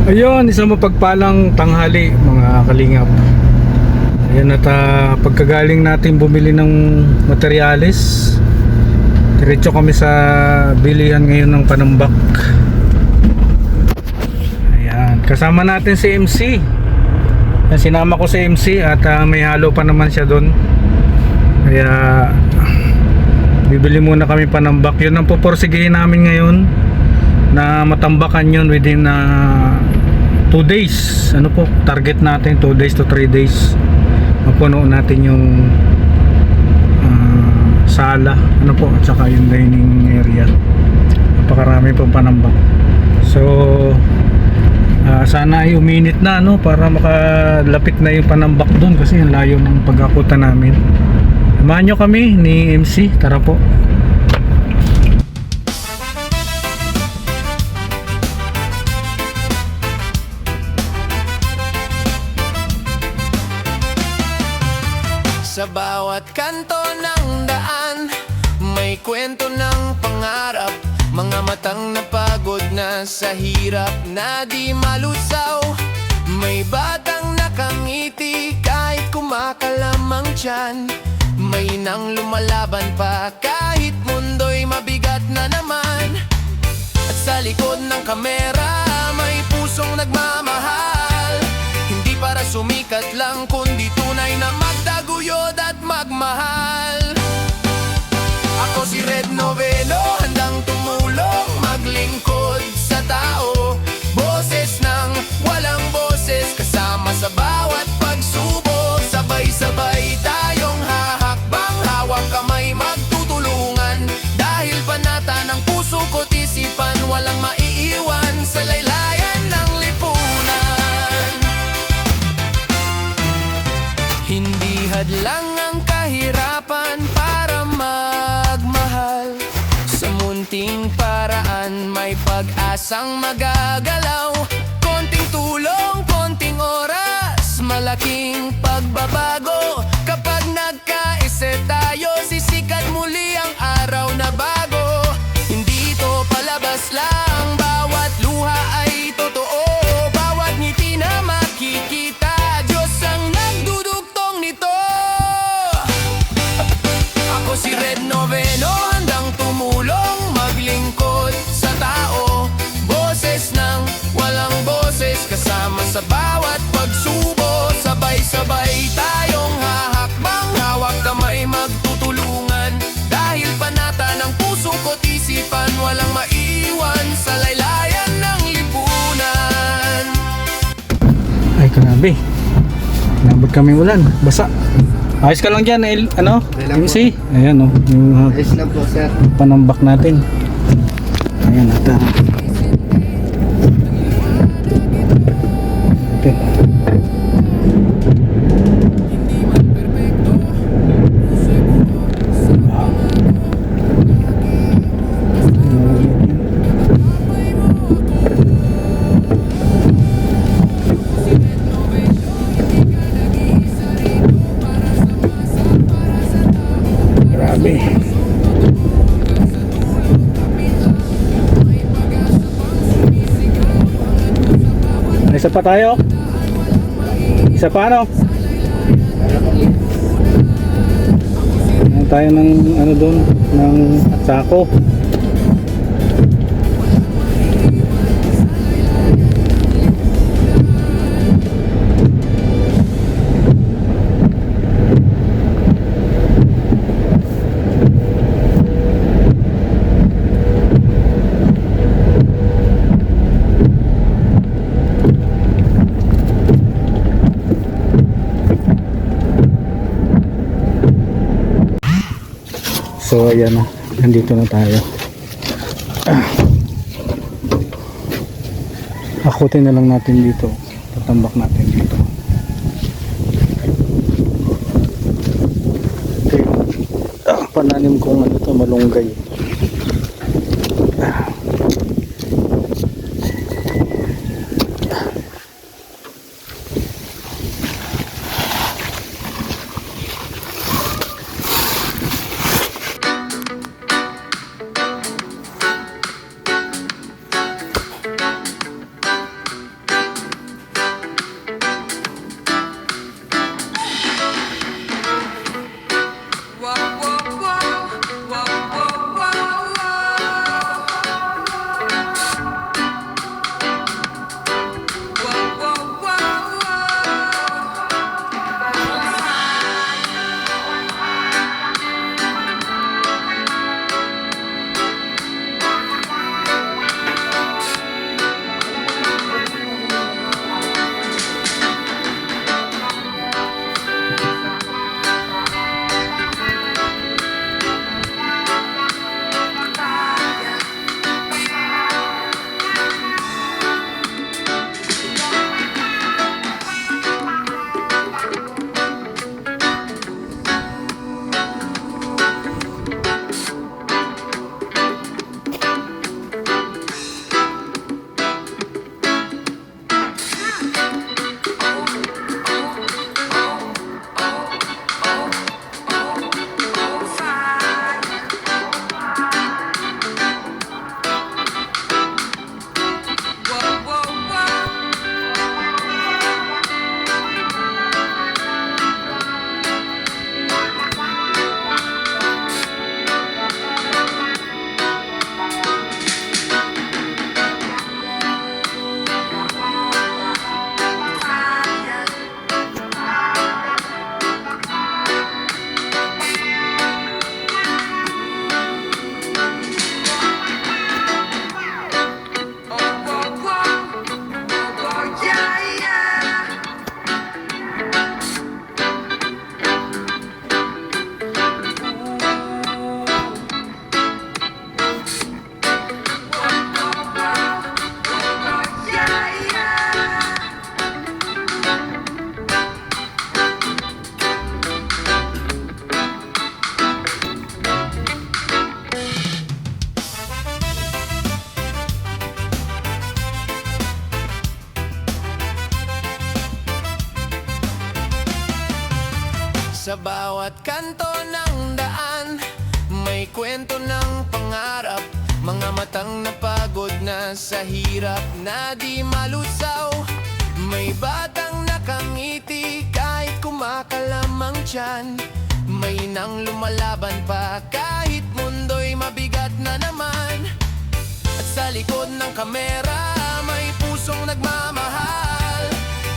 Ayun, isang mapagpalang tanghali mga kalingap. Ayan at pagkagaling natin bumili ng materyales, diretso kami sa bilihan ngayon ng Panambak. Ayan, kasama natin si MC. Ayan, sinama ko si MC at may halo pa naman siya doon. Kaya bibili muna kami Panambak. Yun ang pupursigihin namin ngayon, na matambakan yun within 2 days. Ano po, target natin 2 days to 3 days mapuno natin yung sala, ano po, at saka yung dining area. Napakarami pong Panambak. So sana ay uminit na, no, para makalapit na yung Panambak doon kasi ang layo ng pag-akutan namin. Samahan nyo kami ni MC, tara po. Sa bawat kanto ng daan, may kwento ng pangarap. Mga matang napagod na sa hirap na di malusaw. May batang nakangiti kahit kumakalamang tiyan. May nang lumalaban pa kahit mundo'y mabigat na naman. At sa likod ng kamera, may pusong nagmamahal. Hindi para sumikat lang, kundi tunay na magtaguyod at magmahal. Ako si Red Noveno, handang tumulong, maglingkod sa tao. Boses ng walang boses, kasama sa bawat pagsubok. Sabay-sabay tayong hahakbang, hawak kamay magtutulungan. Dahil panata ng puso ko't isipan, walang maiiwan sa laylayan ng lipunan. Hindi hadlang ang kahirapan para magmahal. Sa munting paraan may pag-asang magagalaw. Konting tulong, konting oras, malaking pagbabago. Kapag nagkaisa tayo, sisikat muli ang araw na bago. Hindi ito palabas lang, bawat luha ay totoo. Bawat ngiti na makikita, Diyos ang nagdudugtong nito. Ako si Red Noveno, handang tumulong, maglingkod sa tao. Boses ng walang boses, kasama sa bawat pagsubo. Sabay-sabay tayong hahakbang, hawak kamay magtutulungan. Dahil panata ng puso ko't isipan, walang maiwan sa laylayan ng lipunan. Ay grabe, nabot kami ulan, basa. Ayos ka lang dyan, ano? Okay lang MC? Ayan, oh, yung Ayos lang po, sir. Panambak natin. Ayan, ata. Okay. Grabe. Isa pa tayo. Isa pa, ano? Ayan tayo ng ano doon, ng sako. So ayan na, nandito na tayo. Akutin na lang natin dito, tatambak natin dito. Okay. Pananim kong ano to, malunggay. Sa bawat kanto ng daan, may kwento ng pangarap. Mga matang napagod na sa hirap na di malusaw. May batang nakangiti kahit kumakalamang tiyan. May nang lumalaban pa kahit mundo'y mabigat na naman. At sa likod ng kamera may pusong nagmamahal.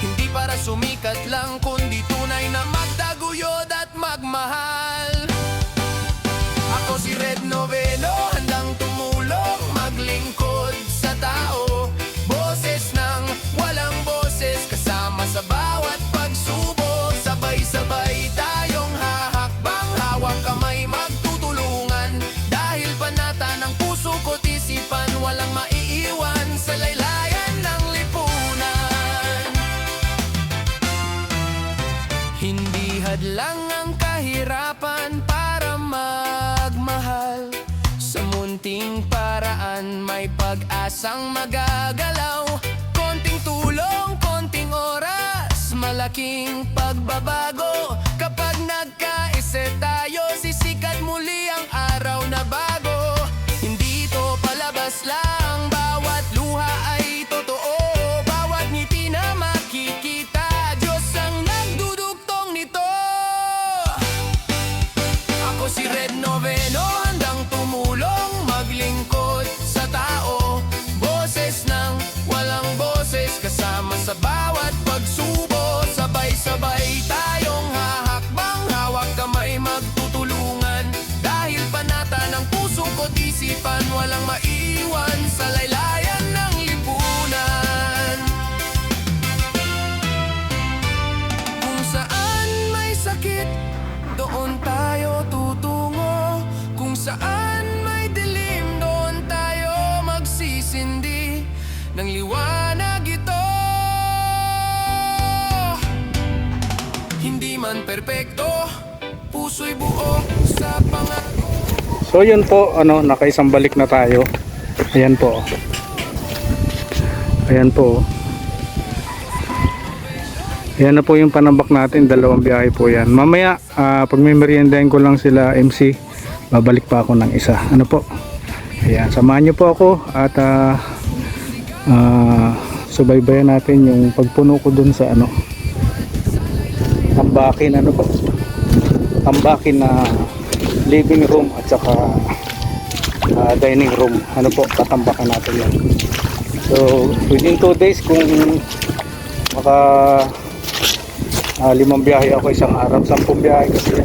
Hindi para sumikat lang kundi tunay na magtaguyod at magmahal. Ako si Red Noveno, handang tumulong, maglingkod sa tao. Boses ng walang boses, kasama sa bawat pagsubok. Sabay-sabay tayong hahakbang, hawak kamay magtutulungan. Dahil panata ng puso ko't isipan, walang maiiwan sa laylayan ng lipunan. Hindi hadlang ang kahirapan para magmahal. Sa munting paraan may pag-asang magagalaw. Konting tulong, konting oras, malaking pagbabago. Kapag nagkaisa tayo, sisikat muli ang araw na bago. Hindi ito palabas lang, bawat luha ay totoo. Bawat ngiti na makikita, Diyos ang nagdudugtong nito. Ako si Red Noveno, handang tumulong, maglingkod sa tao. Boses ng walang boses, kasama sa bawat pagsubo. Sabay-sabay tayong hahakbang, hawak kamay magtutulungan. Dahil panata ng puso ko't isipan, walang maiwan sa laylayan ng lipunan. Kung saan may sakit, doon tayo tutungo. Kung saan may dilim, doon tayo magsisindi ng liwanag ito. Hindi man perpekto, puso'y buo sa pangako. So yun po, nakaisang balik na tayo. Ayan po. Ayan po. Ayan na po yung panambak natin, dalawang biyahe po yan. Mamaya, pag may meriendahin ko lang sila MC, babalik pa ako ng isa. Ano po? Ayan, samahan nyo po ako at subaybayan natin yung pagpuno ko dun sa tambakin, tambakin na living room at saka dining room. Tatambakan natin yan. So within 2 days, kung maka 5 biyahe ako isang araw, 10 biyahe kasi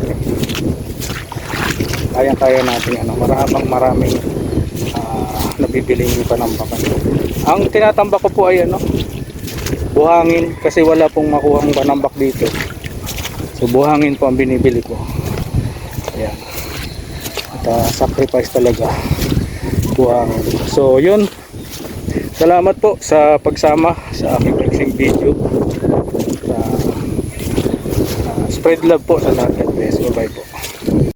yan kaya natin maraming nabibiling panambakan. Ang tinatambak ko po ay buhangin, kasi wala pong makuhang panambak dito. So buhangin po ang binibili ko. Ayan. At sacrifice talaga buhangin. So yun, salamat po sa pagsama sa aking mixing video. Spread love po sa lahat. Yes, bye bye po.